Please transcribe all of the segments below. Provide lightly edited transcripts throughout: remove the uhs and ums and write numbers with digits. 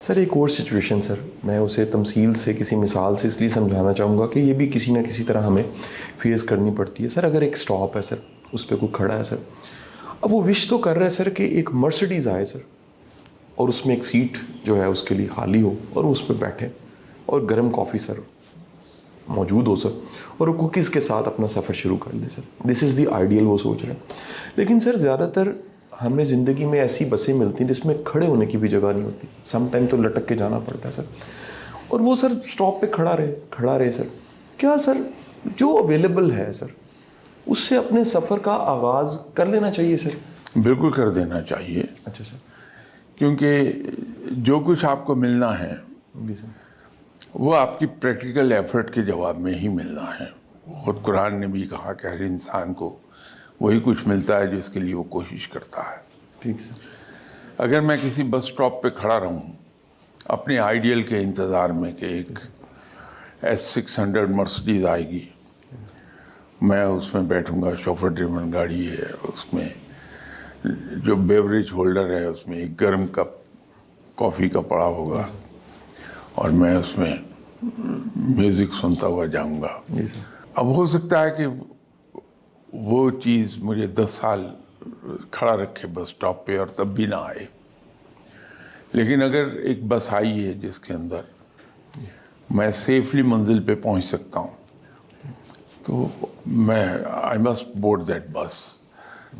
سر ایک اور سچویشن سر، میں اسے تمثیل سے کسی مثال سے اس لیے سمجھانا چاہوں گا کہ یہ بھی کسی نہ کسی طرح ہمیں فیس کرنی پڑتی ہے. سر اگر ایک اسٹاپ ہے سر، اس پہ کوئی کھڑا ہے سر، اب وہ وش تو کر رہا ہے سر کہ ایک مرسڈیز آئے سر اور اس میں ایک سیٹ جو ہے اس کے لیے خالی ہو اور اس پہ بیٹھے اور گرم کافی سر موجود ہو سر، اور وہ کوکیز کے ساتھ اپنا سفر شروع کر لے سر. دس از دی آئیڈیل وہ سوچ رہے ہیں. لیکن سر زیادہ تر ہمیں زندگی میں ایسی بسیں ملتی ہیں جس میں کھڑے ہونے کی بھی جگہ نہیں ہوتی. سم ٹائم تو لٹک کے جانا پڑتا ہے سر، اور وہ سر اسٹاپ پہ کھڑا رہے سر. کیا سر جو اویلیبل ہے سر اس سے اپنے سفر کا آغاز کر لینا چاہیے سر؟ بالکل کر دینا چاہیے. اچھا سر. کیونکہ جو کچھ آپ کو ملنا ہے جی سر. وہ آپ کی پریکٹیکل ایفرٹ کے جواب میں ہی ملنا ہے. خود قرآن نے بھی کہا کہ ہر انسان کو وہی کچھ ملتا ہے جس کے لیے وہ کوشش کرتا ہے. ٹھیک سر. اگر میں کسی بس اسٹاپ پہ کھڑا رہوں اپنے آئیڈیل کے انتظار میں کہ ایک S600 مرسڈیز آئے گی، میں اس میں بیٹھوں گا، شوفر ڈریون گاڑی ہے، اس میں جو بیوریج ہولڈر ہے اس میں ایک گرم کپ کافی کا پڑا ہوگا اور میں اس میں میوزک سنتا ہوا جاؤں گا. جی سر. اب ہو سکتا ہے کہ وہ چیز مجھے 10 سال کھڑا رکھے بس اسٹاپ پہ اور تب بھی نہ آئے، لیکن اگر ایک بس آئی ہے جس کے اندر میں سیفلی منزل پہ پہنچ سکتا ہوں تو میں آئی مسٹ بورڈ دیٹ بس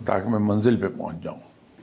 تاکہ میں منزل پہ پہنچ جاؤں.